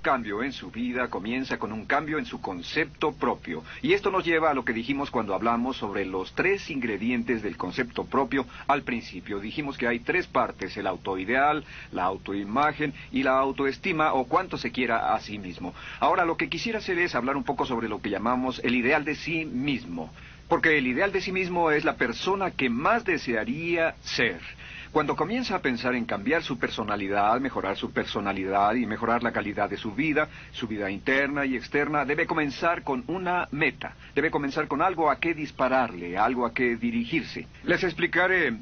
Cambio en su vida comienza con un cambio en su concepto propio. Y esto nos lleva a lo que dijimos cuando hablamos sobre los 3 ingredientes del concepto propio al principio. Dijimos que hay 3 partes: el autoideal, la autoimagen y la autoestima, o cuánto se quiera a sí mismo. Ahora lo que quisiera hacer es hablar un poco sobre lo que llamamos el ideal de sí mismo. Porque el ideal de sí mismo es la persona que más desearía ser. Cuando comienza a pensar en cambiar su personalidad, mejorar su personalidad y mejorar la calidad de su vida interna y externa, debe comenzar con una meta. Debe comenzar con algo a qué dispararle, algo a qué dirigirse. Les explicaré.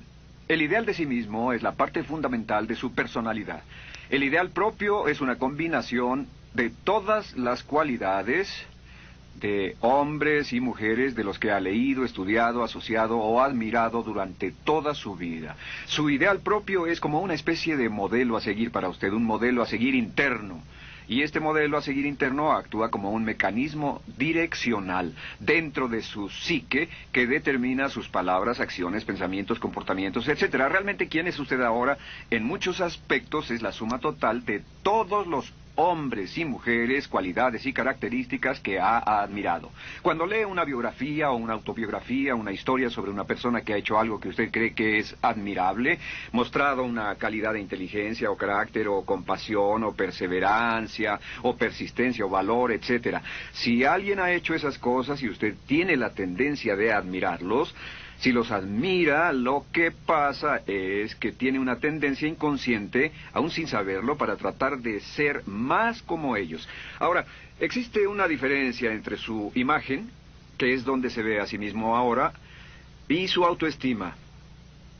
El ideal de sí mismo es la parte fundamental de su personalidad. El ideal propio es una combinación de todas las cualidades de hombres y mujeres de los que ha leído, estudiado, asociado o admirado durante toda su vida. Su ideal propio es como una especie de modelo a seguir para usted, un modelo a seguir interno. Y este modelo a seguir interno actúa como un mecanismo direccional dentro de su psique que determina sus palabras, acciones, pensamientos, comportamientos, etcétera. Realmente, ¿quién es usted ahora? En muchos aspectos es la suma total de todos los hombres y mujeres, cualidades y características que ha admirado. Cuando lee una biografía o una autobiografía, una historia sobre una persona que ha hecho algo que usted cree que es admirable, mostrado una calidad de inteligencia o carácter o compasión o perseverancia o persistencia o valor, etcétera. Si alguien ha hecho esas cosas y usted tiene la tendencia de admirarlos, si los admira, lo que pasa es que tiene una tendencia inconsciente, aún sin saberlo, para tratar de ser más como ellos. Ahora, existe una diferencia entre su imagen, que es donde se ve a sí mismo ahora, y su autoestima,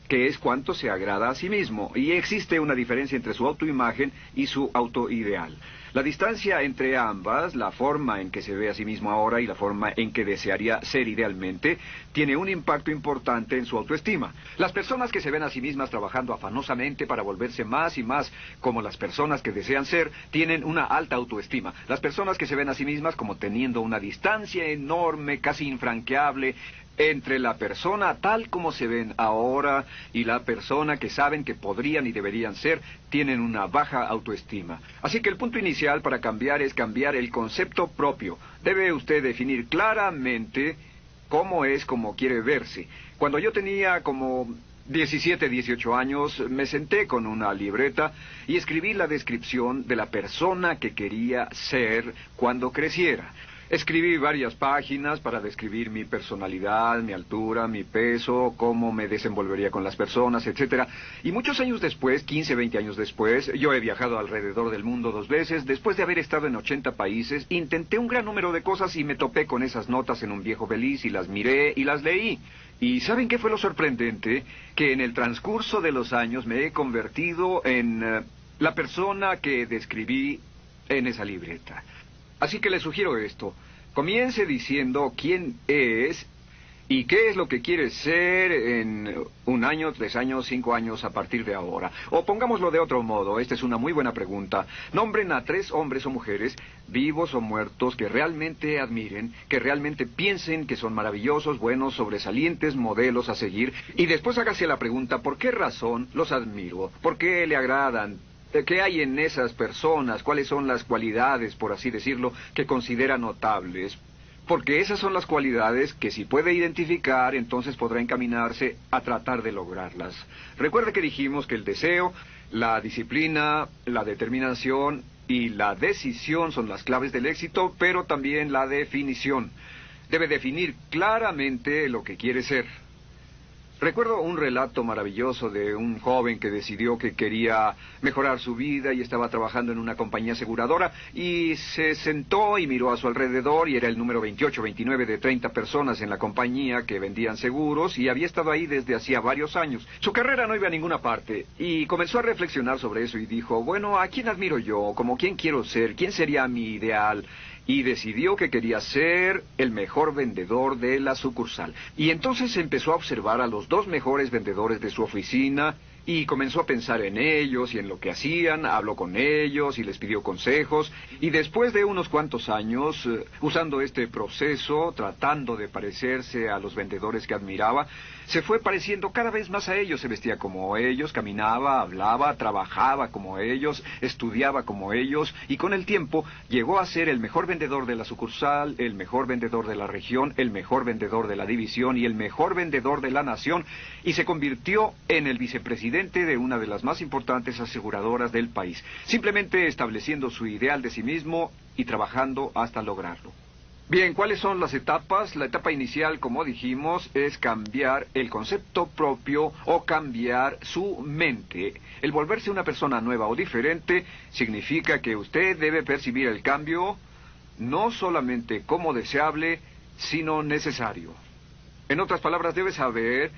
que es cuánto se agrada a sí mismo. Y existe una diferencia entre su autoimagen y su autoideal. La distancia entre ambas, la forma en que se ve a sí mismo ahora y la forma en que desearía ser idealmente, tiene un impacto importante en su autoestima. Las personas que se ven a sí mismas trabajando afanosamente para volverse más y más como las personas que desean ser, tienen una alta autoestima. Las personas que se ven a sí mismas como teniendo una distancia enorme, casi infranqueable, entre la persona tal como se ven ahora y la persona que saben que podrían y deberían ser, tienen una baja autoestima. Así que el punto inicial para cambiar es cambiar el concepto propio. Debe usted definir claramente cómo es como quiere verse. Cuando yo tenía como 17, 18 años, me senté con una libreta y escribí la descripción de la persona que quería ser cuando creciera. Escribí varias páginas para describir mi personalidad, mi altura, mi peso, cómo me desenvolvería con las personas, etcétera. Y muchos años después, 15, 20 años después, yo he viajado alrededor del mundo 2 veces. Después de haber estado en 80 países, intenté un gran número de cosas y me topé con esas notas en un viejo beliz y las miré y las leí. ¿Y saben qué fue lo sorprendente? Que en el transcurso de los años me he convertido en la persona que describí en esa libreta. Así que le sugiero esto. Comience diciendo quién es y qué es lo que quiere ser en 1 año, 3 años, 5 años a partir de ahora. O pongámoslo de otro modo, esta es una muy buena pregunta. Nombren a 3 hombres o mujeres, vivos o muertos, que realmente admiren, que realmente piensen que son maravillosos, buenos, sobresalientes, modelos a seguir. Y después hágase la pregunta, ¿por qué razón los admiro? ¿Por qué le agradan? ¿Qué hay en esas personas? ¿Cuáles son las cualidades, por así decirlo, que considera notables? Porque esas son las cualidades que si puede identificar, entonces podrá encaminarse a tratar de lograrlas. Recuerde que dijimos que el deseo, la disciplina, la determinación y la decisión son las claves del éxito, pero también la definición. Debe definir claramente lo que quiere ser. Recuerdo un relato maravilloso de un joven que decidió que quería mejorar su vida y estaba trabajando en una compañía aseguradora y se sentó y miró a su alrededor y era el número 28, 29 de 30 personas en la compañía que vendían seguros y había estado ahí desde hacía varios años. Su carrera no iba a ninguna parte y comenzó a reflexionar sobre eso y dijo, bueno, ¿a quién admiro yo? ¿Como quién quiero ser? ¿Quién sería mi ideal? Y decidió que quería ser el mejor vendedor de la sucursal. Y entonces empezó a observar a los 2 mejores vendedores de su oficina Y comenzó a pensar en ellos y en lo que hacían, habló con ellos y les pidió consejos. Y después de unos cuantos años, usando este proceso, tratando de parecerse a los vendedores que admiraba, se fue pareciendo cada vez más a ellos. Se vestía como ellos, caminaba, hablaba, trabajaba como ellos, estudiaba como ellos. Y con el tiempo llegó a ser el mejor vendedor de la sucursal, el mejor vendedor de la región, el mejor vendedor de la división y el mejor vendedor de la nación. Y se convirtió en el vicepresidente de una de las más importantes aseguradoras del país, simplemente estableciendo su ideal de sí mismo y trabajando hasta lograrlo. Bien, ¿cuáles son las etapas? La etapa inicial, como dijimos, es cambiar el concepto propio o cambiar su mente. El volverse una persona nueva o diferente significa que usted debe percibir el cambio no solamente como deseable, sino necesario. En otras palabras, debe saber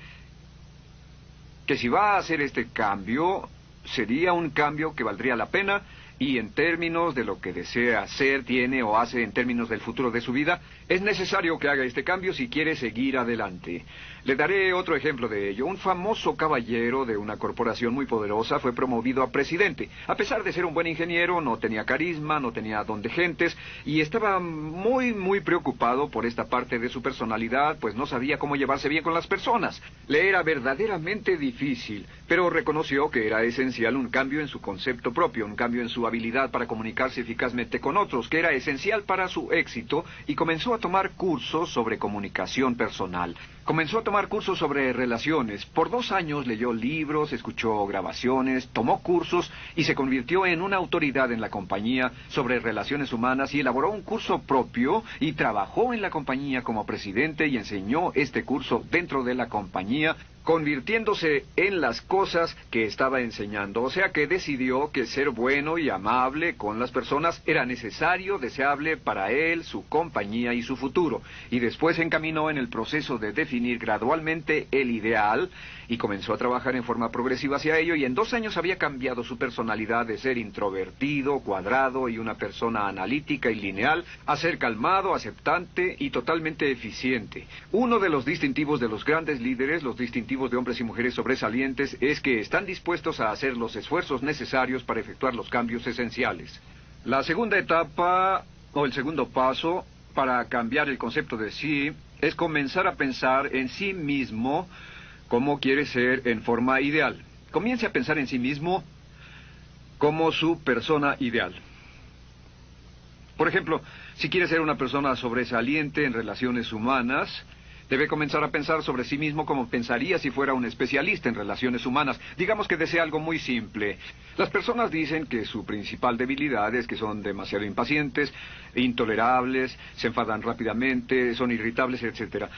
que si va a hacer este cambio, sería un cambio que valdría la pena y en términos de lo que desea hacer, tiene o hace en términos del futuro de su vida, es necesario que haga este cambio si quiere seguir adelante. Le daré otro ejemplo de ello. Un famoso caballero de una corporación muy poderosa fue promovido a presidente. A pesar de ser un buen ingeniero, no tenía carisma, no tenía don de gentes, y estaba muy preocupado por esta parte de su personalidad, pues no sabía cómo llevarse bien con las personas. Le era verdaderamente difícil, pero reconoció que era esencial un cambio en su concepto propio, un cambio en su habilidad para comunicarse eficazmente con otros, que era esencial para su éxito, y comenzó a tomar cursos sobre comunicación personal. Comenzó a tomar cursos sobre relaciones. Por 2 años leyó libros, escuchó grabaciones, tomó cursos y se convirtió en una autoridad en la compañía sobre relaciones humanas y elaboró un curso propio y trabajó en la compañía como presidente y enseñó este curso dentro de la compañía, convirtiéndose en las cosas que estaba enseñando. O sea que decidió que ser bueno y amable con las personas era necesario, deseable para él, su compañía y su futuro. Y después se encaminó en el proceso de definir gradualmente el ideal y comenzó a trabajar en forma progresiva hacia ello, y en 2 años había cambiado su personalidad de ser introvertido, cuadrado y una persona analítica y lineal a ser calmado, aceptante y totalmente eficiente. Uno de los distintivos de los grandes líderes, los distintivos de hombres y mujeres sobresalientes, es que están dispuestos a hacer los esfuerzos necesarios para efectuar los cambios esenciales. La segunda etapa, o el segundo paso, para cambiar el concepto de sí, es comenzar a pensar en sí mismo como quiere ser en forma ideal. Comience a pensar en sí mismo como su persona ideal. Por ejemplo, si quiere ser una persona sobresaliente en relaciones humanas, debe comenzar a pensar sobre sí mismo como pensaría si fuera un especialista en relaciones humanas. Digamos que desea algo muy simple. Las personas dicen que su principal debilidad es que son demasiado impacientes, intolerables, se enfadan rápidamente, son irritables, etc.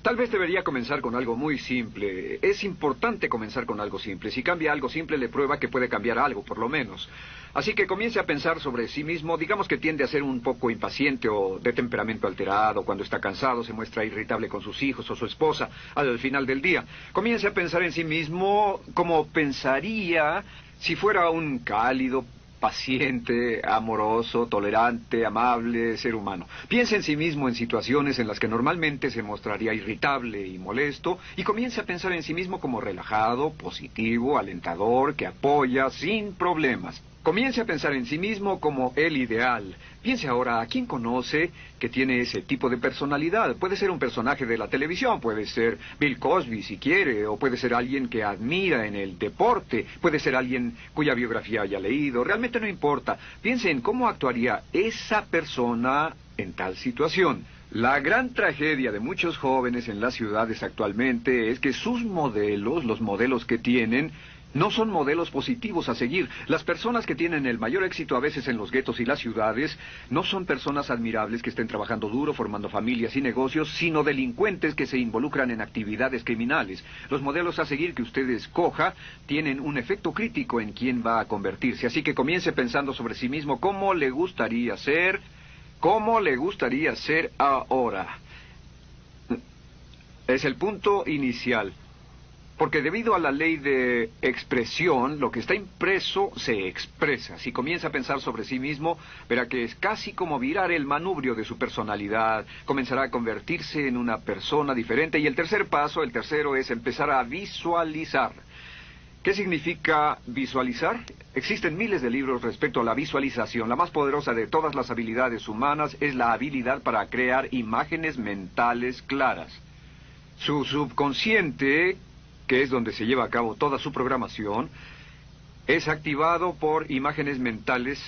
Tal vez debería comenzar con algo muy simple. Es importante comenzar con algo simple. Si cambia algo simple, le prueba que puede cambiar algo, por lo menos. Así que comience a pensar sobre sí mismo. Digamos que tiende a ser un poco impaciente o de temperamento alterado. Cuando está cansado, se muestra irritable con sus hijos o su esposa al final del día. Comience a pensar en sí mismo como pensaría si fuera un cálido, paciente, amoroso, tolerante, amable ser humano. Piense en sí mismo en situaciones en las que normalmente se mostraría irritable y molesto, y comience a pensar en sí mismo como relajado, positivo, alentador, que apoya sin problemas. Comience a pensar en sí mismo como el ideal. Piense ahora a quién conoce que tiene ese tipo de personalidad. Puede ser un personaje de la televisión, puede ser Bill Cosby si quiere, o puede ser alguien que admira en el deporte, puede ser alguien cuya biografía haya leído. Realmente no importa. Piense en cómo actuaría esa persona en tal situación. La gran tragedia de muchos jóvenes en las ciudades actualmente es que sus modelos, los modelos que tienen, no son modelos positivos a seguir. Las personas que tienen el mayor éxito a veces en los guetos y las ciudades no son personas admirables que estén trabajando duro, formando familias y negocios, sino delincuentes que se involucran en actividades criminales. Los modelos a seguir que usted escoja tienen un efecto crítico en quién va a convertirse. Así que comience pensando sobre sí mismo cómo le gustaría ser ahora. Es el punto inicial. Porque debido a la ley de expresión, lo que está impreso se expresa. Si comienza a pensar sobre sí mismo, verá que es casi como virar el manubrio de su personalidad. Comenzará a convertirse en una persona diferente. Y el tercer paso, el tercero, es empezar a visualizar. ¿Qué significa visualizar? Existen miles de libros respecto a la visualización. La más poderosa de todas las habilidades humanas es la habilidad para crear imágenes mentales claras. Su subconsciente, que es donde se lleva a cabo toda su programación, es activado por imágenes mentales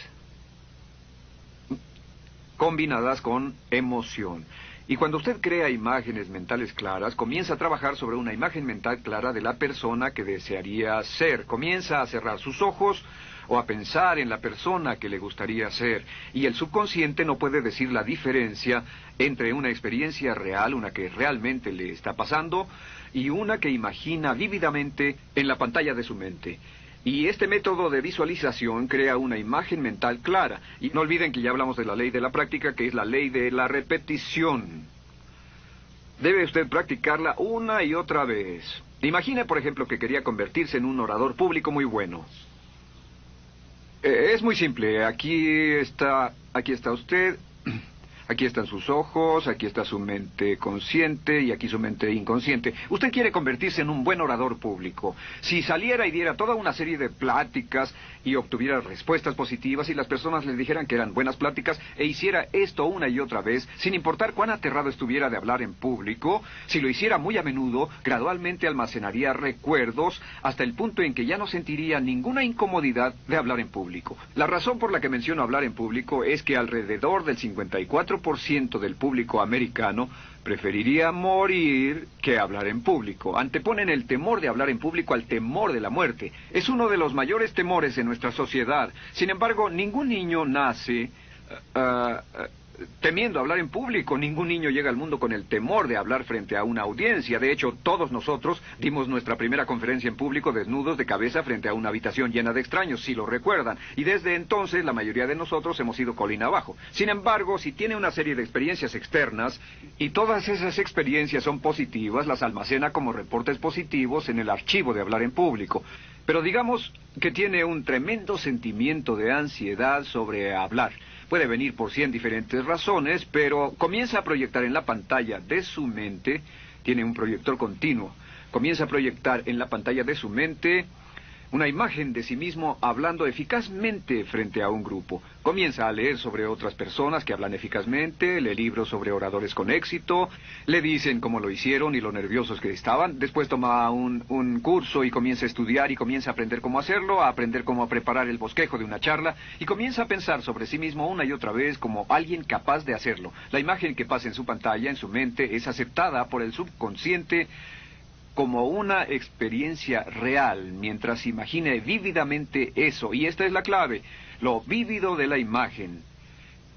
combinadas con emoción. Y cuando usted crea imágenes mentales claras, comienza a trabajar sobre una imagen mental clara de la persona que desearía ser. Comienza a cerrar sus ojos o a pensar en la persona que le gustaría ser. Y el subconsciente no puede decir la diferencia entre una experiencia real, una que realmente le está pasando, y una que imagina vívidamente en la pantalla de su mente. Y este método de visualización crea una imagen mental clara. Y no olviden que ya hablamos de la ley de la práctica, que es la ley de la repetición. Debe usted practicarla una y otra vez. Imagine, por ejemplo, que quería convertirse en un orador público muy bueno. Es muy simple. Aquí está usted. Aquí están sus ojos, aquí está su mente consciente y aquí su mente inconsciente. Usted quiere convertirse en un buen orador público. Si saliera y diera toda una serie de pláticas y obtuviera respuestas positivas y las personas le dijeran que eran buenas pláticas e hiciera esto una y otra vez, sin importar cuán aterrado estuviera de hablar en público, si lo hiciera muy a menudo, gradualmente almacenaría recuerdos hasta el punto en que ya no sentiría ninguna incomodidad de hablar en público. La razón por la que menciono hablar en público es que alrededor del 54% del público americano preferiría morir que hablar en público. Anteponen el temor de hablar en público al temor de la muerte. Es uno de los mayores temores en nuestra sociedad. Sin embargo, ningún niño nace temiendo hablar en público. Ningún niño llega al mundo con el temor de hablar frente a una audiencia. De hecho, todos nosotros dimos nuestra primera conferencia en público desnudos de cabeza frente a una habitación llena de extraños, si lo recuerdan. Y desde entonces, la mayoría de nosotros hemos ido colina abajo. Sin embargo, si tiene una serie de experiencias externas, y todas esas experiencias son positivas, las almacena como reportes positivos en el archivo de hablar en público. Pero digamos que tiene un tremendo sentimiento de ansiedad sobre hablar. Puede venir por 100 diferentes razones, pero comienza a proyectar en la pantalla de su mente, tiene un proyector continuo, comienza a proyectar en la pantalla de su mente una imagen de sí mismo hablando eficazmente frente a un grupo. Comienza a leer sobre otras personas que hablan eficazmente, lee libros sobre oradores con éxito, le dicen cómo lo hicieron y lo nerviosos que estaban. Después toma un curso y comienza a estudiar y comienza a aprender cómo hacerlo, a aprender cómo preparar el bosquejo de una charla y comienza a pensar sobre sí mismo una y otra vez como alguien capaz de hacerlo. La imagen que pasa en su pantalla, en su mente, es aceptada por el subconsciente como una experiencia real, mientras imagine vívidamente eso. Y esta es la clave, lo vívido de la imagen.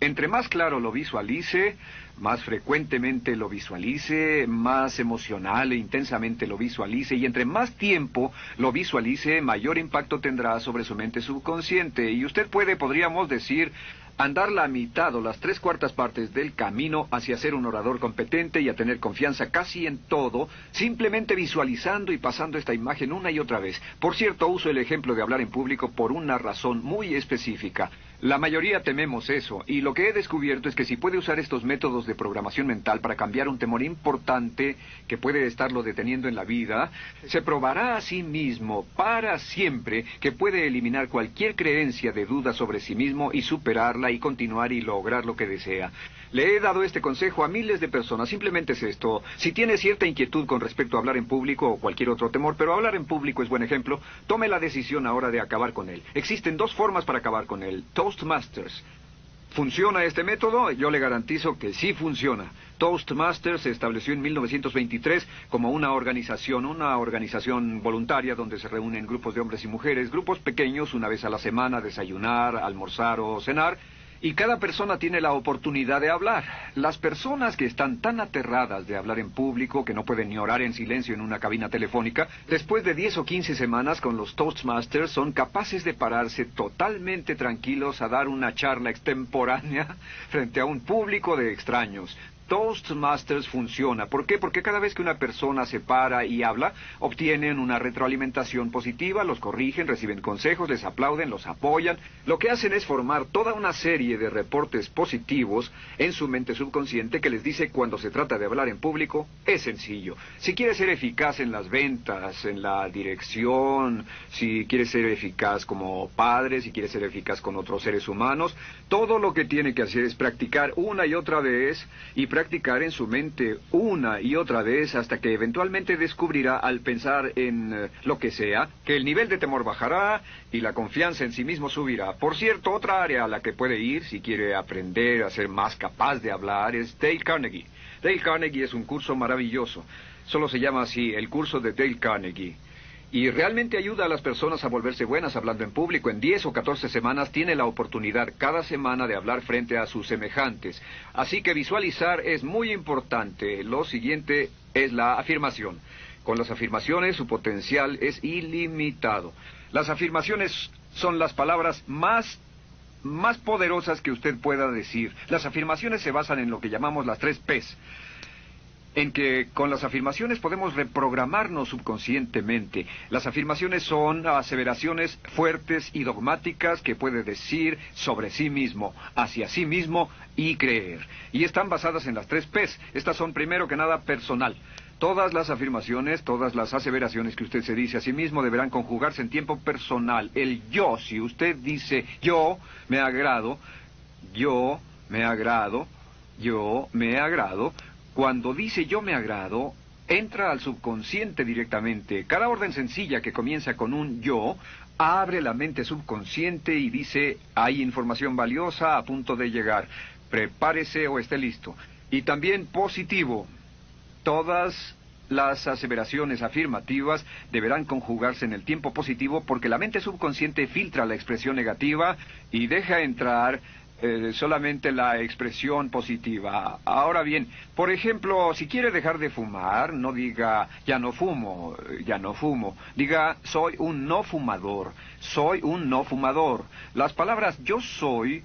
Entre más claro lo visualice, más frecuentemente lo visualice, más emocional e intensamente lo visualice, y entre más tiempo lo visualice, mayor impacto tendrá sobre su mente subconsciente. Y usted podríamos decir, andar la mitad o las 3/4 partes del camino hacia ser un orador competente y a tener confianza casi en todo, simplemente visualizando y pasando esta imagen una y otra vez. Por cierto, uso el ejemplo de hablar en público por una razón muy específica. La mayoría tememos eso, y lo que he descubierto es que si puede usar estos métodos de programación mental para cambiar un temor importante que puede estarlo deteniendo en la vida, se probará a sí mismo para siempre que puede eliminar cualquier creencia de duda sobre sí mismo y superarla y continuar y lograr lo que desea. Le he dado este consejo a miles de personas. Simplemente es esto: si tiene cierta inquietud con respecto a hablar en público o cualquier otro temor, pero hablar en público es buen ejemplo, tome la decisión ahora de acabar con él. Existen 2 formas para acabar con él. Toastmasters. ¿Funciona este método? Yo le garantizo que sí funciona. Toastmasters se estableció en 1923 como una organización voluntaria donde se reúnen grupos de hombres y mujeres, grupos pequeños, una vez a la semana, a desayunar, almorzar o cenar. Y cada persona tiene la oportunidad de hablar. Las personas que están tan aterradas de hablar en público que no pueden ni orar en silencio en una cabina telefónica, después de 10 o 15 semanas con los Toastmasters son capaces de pararse totalmente tranquilos a dar una charla extemporánea frente a un público de extraños. Toastmasters funciona. ¿Por qué? Porque cada vez que una persona se para y habla, obtienen una retroalimentación positiva, los corrigen, reciben consejos, les aplauden, los apoyan. Lo que hacen es formar toda una serie de reportes positivos en su mente subconsciente que les dice cuando se trata de hablar en público, es sencillo. Si quieres ser eficaz en las ventas, en la dirección, si quieres ser eficaz como padre, si quieres ser eficaz con otros seres humanos, todo lo que tiene que hacer es practicar una y otra vez y practicar en su mente una y otra vez hasta que eventualmente descubrirá al pensar en lo que sea, que el nivel de temor bajará y la confianza en sí mismo subirá. Por cierto, otra área a la que puede ir si quiere aprender a ser más capaz de hablar es Dale Carnegie. Dale Carnegie es un curso maravilloso. Solo se llama así, el curso de Dale Carnegie. Y realmente ayuda a las personas a volverse buenas hablando en público. En 10 o 14 semanas tiene la oportunidad cada semana de hablar frente a sus semejantes. Así que visualizar es muy importante. Lo siguiente es la afirmación. Con las afirmaciones su potencial es ilimitado. Las afirmaciones son las palabras más poderosas que usted pueda decir. Las afirmaciones se basan en lo que llamamos las 3 Ps. En que con las afirmaciones podemos reprogramarnos subconscientemente. Las afirmaciones son aseveraciones fuertes y dogmáticas que puede decir sobre sí mismo, hacia sí mismo y creer. Y están basadas en las 3 Ps. Estas son primero que nada personal. Todas las afirmaciones, todas las aseveraciones que usted se dice a sí mismo deberán conjugarse en tiempo personal. El yo, si usted dice yo me agrado, yo me agrado, yo me agrado. Cuando dice yo me agrado, entra al subconsciente directamente. Cada orden sencilla que comienza con un yo, abre la mente subconsciente y dice, hay información valiosa a punto de llegar. Prepárese o esté listo. Y también positivo. Todas las aseveraciones afirmativas deberán conjugarse en el tiempo positivo porque la mente subconsciente filtra la expresión negativa y deja entrar solamente la expresión positiva. Ahora bien, por ejemplo, si quiere dejar de fumar, no diga ya no fumo, ya no fumo. Diga soy un no fumador, soy un no fumador. Las palabras yo soy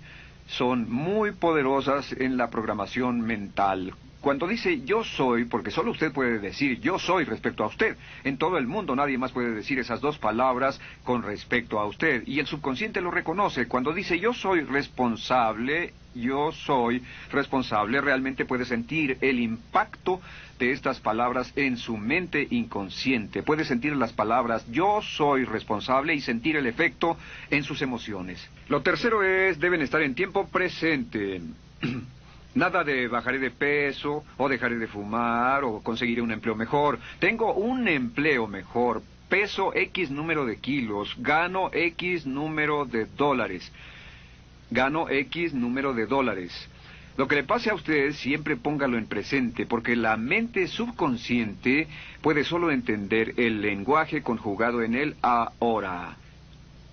son muy poderosas en la programación mental. Cuando dice yo soy, porque solo usted puede decir yo soy respecto a usted. En todo el mundo nadie más puede decir esas 2 palabras con respecto a usted. Y el subconsciente lo reconoce. Cuando dice yo soy responsable, realmente puede sentir el impacto de estas palabras en su mente inconsciente. Puede sentir las palabras yo soy responsable y sentir el efecto en sus emociones. Lo tercero es, deben estar en tiempo presente. Nada de bajaré de peso, o dejaré de fumar, o conseguiré un empleo mejor. Tengo un empleo mejor, peso X número de kilos, gano X número de dólares. Gano X número de dólares. Lo que le pase a usted, siempre póngalo en presente, porque la mente subconsciente puede solo entender el lenguaje conjugado en el ahora.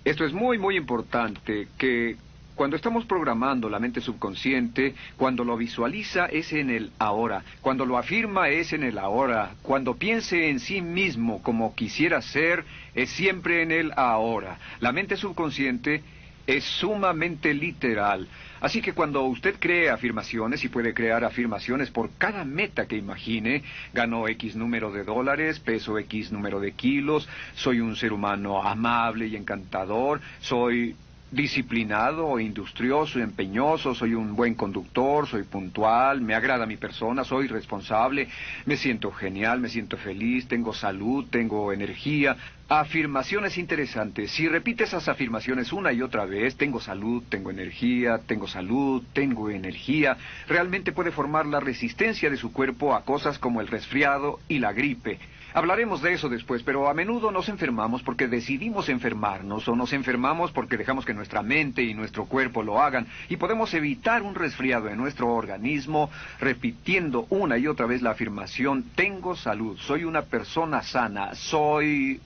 Esto es muy, muy importante, que cuando estamos programando la mente subconsciente, cuando lo visualiza es en el ahora, cuando lo afirma es en el ahora, cuando piense en sí mismo como quisiera ser, es siempre en el ahora. La mente subconsciente es sumamente literal. Así que cuando usted cree afirmaciones, y puede crear afirmaciones por cada meta que imagine, gano X número de dólares, peso X número de kilos, soy un ser humano amable y encantador, soy disciplinado, industrioso, empeñoso, soy un buen conductor, soy puntual, me agrada mi persona, soy responsable, me siento genial, me siento feliz, tengo salud, tengo energía. Afirmaciones interesantes. Si repite esas afirmaciones una y otra vez, tengo salud, tengo energía, tengo salud, tengo energía, realmente puede formar la resistencia de su cuerpo a cosas como el resfriado y la gripe. Hablaremos de eso después, pero a menudo nos enfermamos porque decidimos enfermarnos, o nos enfermamos porque dejamos que nuestra mente y nuestro cuerpo lo hagan, y podemos evitar un resfriado en nuestro organismo repitiendo una y otra vez la afirmación, tengo salud, soy una persona sana, soy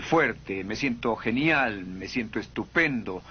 fuerte, me siento genial, me siento estupendo.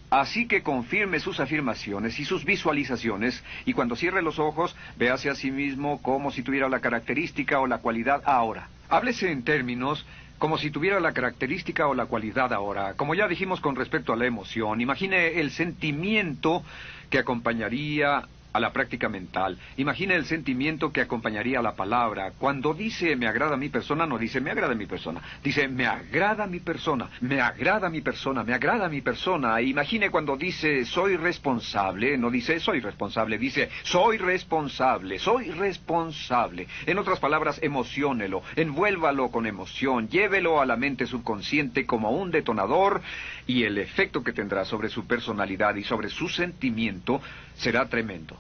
Así que confirme sus afirmaciones y sus visualizaciones, y cuando cierre los ojos, véase a sí mismo como si tuviera la característica o la cualidad ahora. Háblese en términos como si tuviera la característica o la cualidad ahora. Como ya dijimos con respecto a la emoción, imagine el sentimiento que acompañaría a la práctica mental. Imagina el sentimiento que acompañaría a la palabra. Cuando dice me agrada mi persona, no dice me agrada mi persona. Dice me agrada mi persona, me agrada mi persona, me agrada mi persona. Imagine cuando dice soy responsable, no dice soy responsable, dice soy responsable, soy responsable. En otras palabras, emociónelo, envuélvalo con emoción, llévelo a la mente subconsciente como un detonador y el efecto que tendrá sobre su personalidad y sobre su sentimiento será tremendo.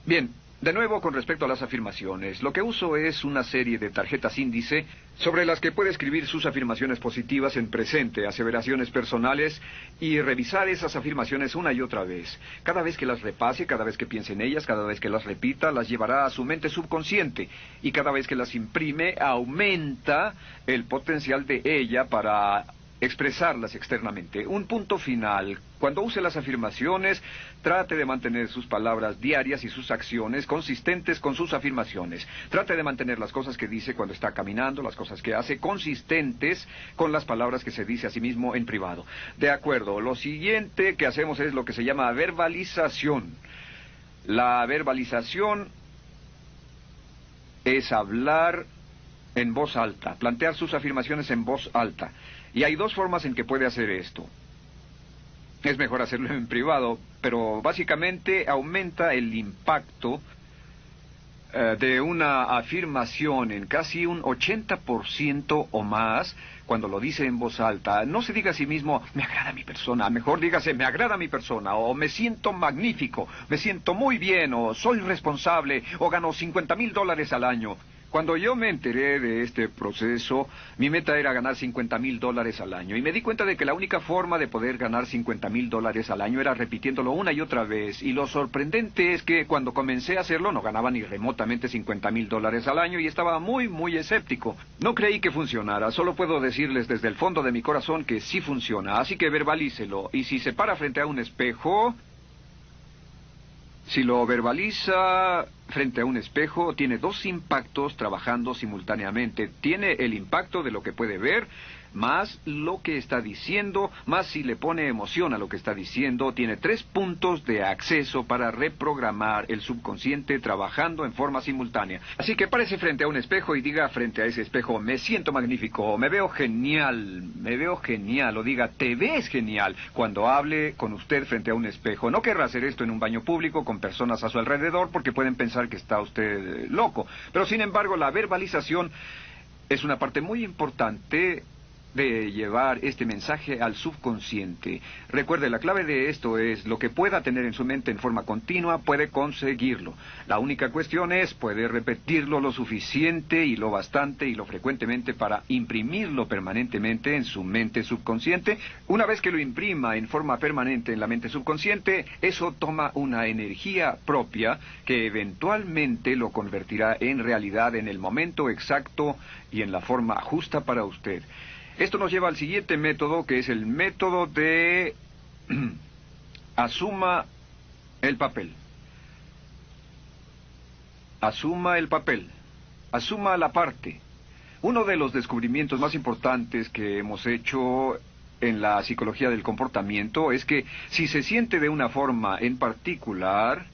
Bien, de nuevo con respecto a las afirmaciones, lo que uso es una serie de tarjetas índice sobre las que puede escribir sus afirmaciones positivas en presente, aseveraciones personales y revisar esas afirmaciones una y otra vez. Cada vez que las repase, cada vez que piense en ellas, cada vez que las repita, las llevará a su mente subconsciente y cada vez que las imprime, aumenta el potencial de ella para expresarlas externamente. Un punto final. Cuando use las afirmaciones, trate de mantener sus palabras diarias y sus acciones consistentes con sus afirmaciones. Trate de mantener las cosas que dice cuando está caminando, las cosas que hace, consistentes con las palabras que se dice a sí mismo en privado. De acuerdo, lo siguiente que hacemos es lo que se llama verbalización. La verbalización es hablar en voz alta, plantear sus afirmaciones en voz alta. Y hay dos formas en que puede hacer esto. Es mejor hacerlo en privado, pero básicamente aumenta el impacto de una afirmación en casi un 80% o más cuando lo dice en voz alta. No se diga a sí mismo, me agrada mi persona, mejor dígase, me agrada mi persona, o me siento magnífico, me siento muy bien, o soy responsable, o gano $50,000 al año. Cuando yo me enteré de este proceso, mi meta era ganar $50,000 al año. Y me di cuenta de que la única forma de poder ganar $50,000 al año era repitiéndolo una y otra vez. Y lo sorprendente es que cuando comencé a hacerlo no ganaba ni remotamente $50,000 al año y estaba muy escéptico. No creí que funcionara. Solo puedo decirles desde el fondo de mi corazón que sí funciona. Así que verbalícelo. Y si se para frente a un espejo, si lo verbaliza frente a un espejo, tiene dos impactos trabajando simultáneamente. Tiene el impacto de lo que puede ver, más lo que está diciendo, más si le pone emoción a lo que está diciendo. Tiene 3 puntos de acceso para reprogramar el subconsciente trabajando en forma simultánea. Así que párese frente a un espejo y diga frente a ese espejo, me siento magnífico, me veo genial, o diga, te ves genial, cuando hable con usted frente a un espejo. No querrá hacer esto en un baño público con personas a su alrededor porque pueden pensar que está usted loco. Pero sin embargo, la verbalización es una parte muy importante de llevar este mensaje al subconsciente. Recuerde, la clave de esto es lo que pueda tener en su mente en forma continua, puede conseguirlo. La única cuestión es, puede repetirlo lo suficiente y lo bastante y lo frecuentemente para imprimirlo permanentemente en su mente subconsciente. Una vez que lo imprima en forma permanente en la mente subconsciente, eso toma una energía propia que eventualmente lo convertirá en realidad en el momento exacto y en la forma justa para usted. Esto nos lleva al siguiente método, que es el método de asuma el papel. Asuma el papel. Asuma la parte. Uno de los descubrimientos más importantes que hemos hecho en la psicología del comportamiento es que si se siente de una forma en particular,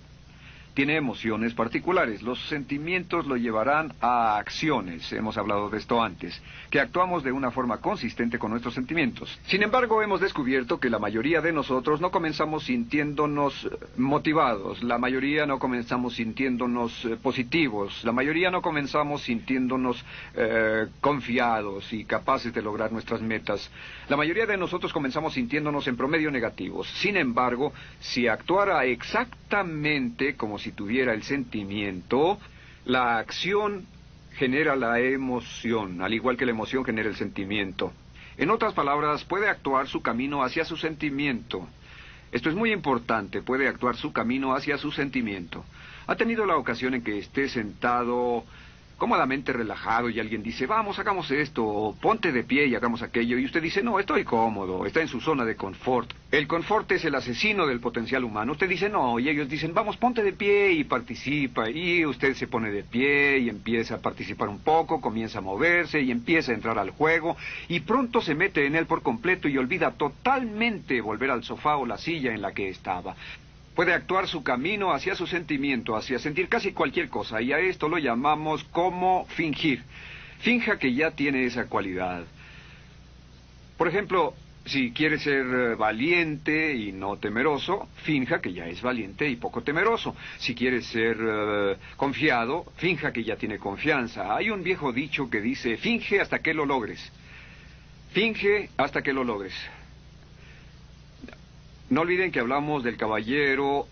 tiene emociones particulares. Los sentimientos lo llevarán a acciones, hemos hablado de esto antes, que actuamos de una forma consistente con nuestros sentimientos. Sin embargo, hemos descubierto que la mayoría de nosotros no comenzamos sintiéndonos motivados, la mayoría no comenzamos sintiéndonos positivos, la mayoría no comenzamos sintiéndonos confiados y capaces de lograr nuestras metas. La mayoría de nosotros comenzamos sintiéndonos en promedio negativos. Sin embargo, si actuara exactamente como si tuviera el sentimiento, la acción genera la emoción, al igual que la emoción genera el sentimiento. En otras palabras, puede actuar su camino hacia su sentimiento. Esto es muy importante, puede actuar su camino hacia su sentimiento. ¿Ha tenido la ocasión en que esté sentado cómodamente relajado y alguien dice, vamos, hagamos esto, o ponte de pie y hagamos aquello, y usted dice, no, estoy cómodo, está en su zona de confort? El confort es el asesino del potencial humano. Usted dice, no, y ellos dicen, vamos, ponte de pie y participa, y usted se pone de pie y empieza a participar un poco, comienza a moverse y empieza a entrar al juego, y pronto se mete en él por completo y olvida totalmente volver al sofá o la silla en la que estaba. Puede actuar su camino hacia su sentimiento, hacia sentir casi cualquier cosa, y a esto lo llamamos como fingir. Finja que ya tiene esa cualidad. Por ejemplo, si quiere ser valiente y no temeroso, finja que ya es valiente y poco temeroso. Si quiere ser confiado, finja que ya tiene confianza. Hay un viejo dicho que dice, finge hasta que lo logres. Finge hasta que lo logres. No olviden que hablamos del caballero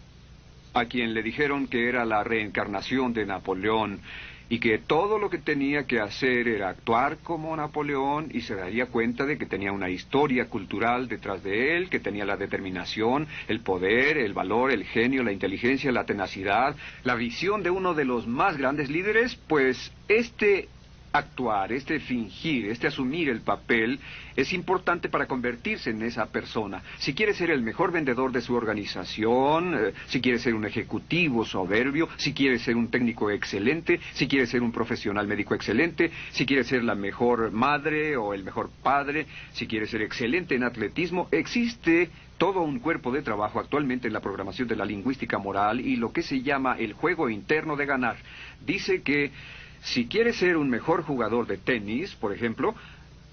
a quien le dijeron que era la reencarnación de Napoleón y que todo lo que tenía que hacer era actuar como Napoleón y se daría cuenta de que tenía una historia cultural detrás de él, que tenía la determinación, el poder, el valor, el genio, la inteligencia, la tenacidad, la visión de uno de los más grandes líderes. Pues este actuar, este fingir, este asumir el papel es importante para convertirse en esa persona. Si quiere ser el mejor vendedor de su organización, si quiere ser un ejecutivo soberbio, si quiere ser un técnico excelente, si quiere ser un profesional médico excelente, si quiere ser la mejor madre o el mejor padre, si quiere ser excelente en atletismo, existe todo un cuerpo de trabajo actualmente en la programación de la lingüística moral y lo que se llama el juego interno de ganar. Dice que si quiere ser un mejor jugador de tenis, por ejemplo,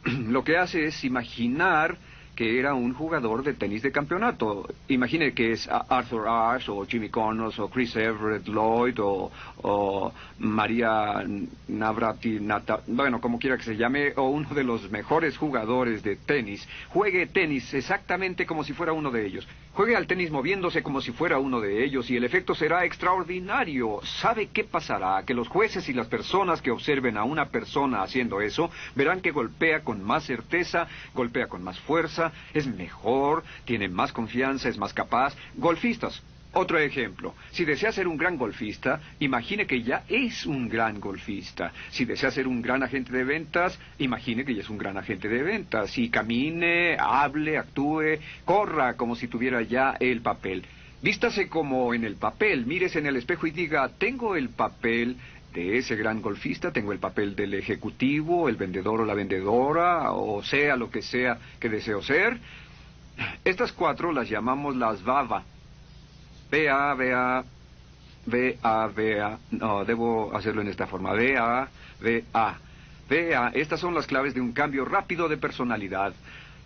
lo que hace es imaginar que era un jugador de tenis de campeonato. Imagine que es Arthur Ashe, o Jimmy Connors, o Chris Everett Lloyd, o María Navratilova, bueno, como quiera que se llame, o uno de los mejores jugadores de tenis. Juegue tenis exactamente como si fuera uno de ellos. Juegue al tenis moviéndose como si fuera uno de ellos y el efecto será extraordinario. ¿Sabe qué pasará? Que los jueces y las personas que observen a una persona haciendo eso verán que golpea con más certeza, golpea con más fuerza, es mejor, tiene más confianza, es más capaz. Golfistas. Otro ejemplo, si desea ser un gran golfista, imagine que ya es un gran golfista. Si desea ser un gran agente de ventas, imagine que ya es un gran agente de ventas. Y camine, hable, actúe, corra como si tuviera ya el papel. Vístase como en el papel, mírese en el espejo y diga, tengo el papel de ese gran golfista, tengo el papel del ejecutivo, el vendedor o la vendedora, o sea lo que sea que deseo ser. Estas cuatro las llamamos las VAVA. V-A, V-A, V-A, V-A. No, debo hacerlo en esta forma. V-A, V-A. V-A. Estas son las claves de un cambio rápido de personalidad.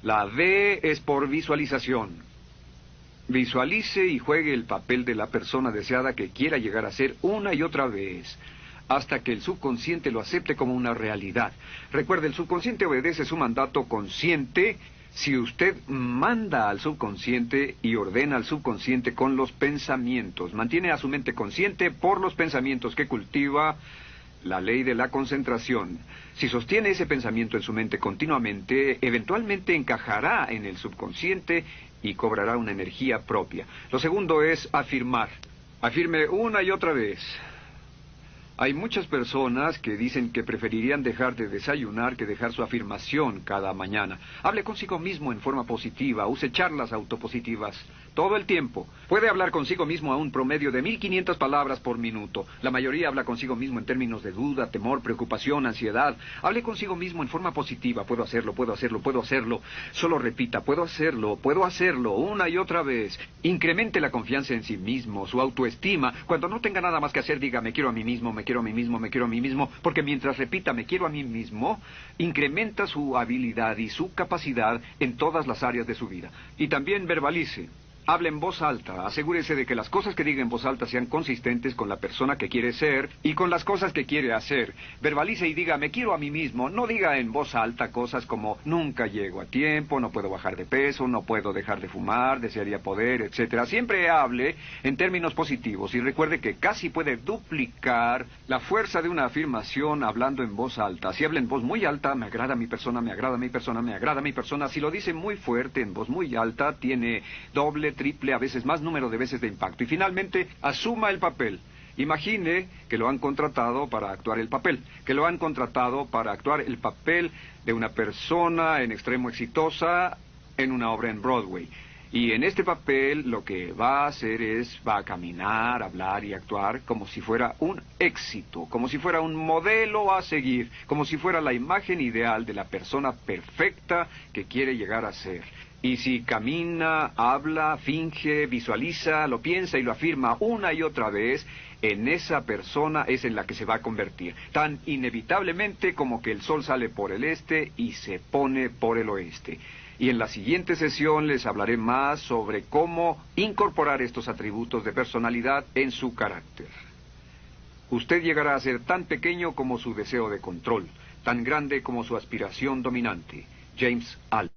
La V es por visualización. Visualice y juegue el papel de la persona deseada que quiera llegar a ser una y otra vez, hasta que el subconsciente lo acepte como una realidad. Recuerde, el subconsciente obedece su mandato consciente. Si usted manda al subconsciente y ordena al subconsciente con los pensamientos, mantiene a su mente consciente por los pensamientos que cultiva, la ley de la concentración. Si sostiene ese pensamiento en su mente continuamente, eventualmente encajará en el subconsciente y cobrará una energía propia. Lo segundo es afirmar. Afirme una y otra vez. Hay muchas personas que dicen que preferirían dejar de desayunar que dejar su afirmación cada mañana. Hable consigo mismo en forma positiva, use charlas autopositivas todo el tiempo. Puede hablar consigo mismo a un promedio de 1500 palabras por minuto. La mayoría habla consigo mismo en términos de duda, temor, preocupación, ansiedad. Hable consigo mismo en forma positiva. Puedo hacerlo, puedo hacerlo, puedo hacerlo. Solo repita, puedo hacerlo, una y otra vez. Incremente la confianza en sí mismo, su autoestima. Cuando no tenga nada más que hacer, diga, me quiero a mí mismo, me quiero a mí mismo, me quiero a mí mismo, porque mientras repita, me quiero a mí mismo, incrementa su habilidad y su capacidad en todas las áreas de su vida. Y también verbalice. Hable en voz alta, asegúrese de que las cosas que diga en voz alta sean consistentes con la persona que quiere ser y con las cosas que quiere hacer. Verbalice y diga, me quiero a mí mismo. No diga en voz alta cosas como, nunca llego a tiempo, no puedo bajar de peso, no puedo dejar de fumar, desearía poder, etc. Siempre hable en términos positivos y recuerde que casi puede duplicar la fuerza de una afirmación hablando en voz alta. Si habla en voz muy alta, me agrada mi persona, me agrada mi persona, me agrada mi persona. Si lo dice muy fuerte, en voz muy alta, tiene doble, triple, a veces más número de veces de impacto. Y finalmente, asuma el papel. Imagine que lo han contratado para actuar el papel, que lo han contratado para actuar el papel de una persona en extremo exitosa en una obra en Broadway. Y en este papel lo que va a hacer es, va a caminar, hablar y actuar como si fuera un éxito, como si fuera un modelo a seguir, como si fuera la imagen ideal de la persona perfecta que quiere llegar a ser. Y si camina, habla, finge, visualiza, lo piensa y lo afirma una y otra vez, en esa persona es en la que se va a convertir, tan inevitablemente como que el sol sale por el este y se pone por el oeste. Y en la siguiente sesión les hablaré más sobre cómo incorporar estos atributos de personalidad en su carácter. Usted llegará a ser tan pequeño como su deseo de control, tan grande como su aspiración dominante. James Allen.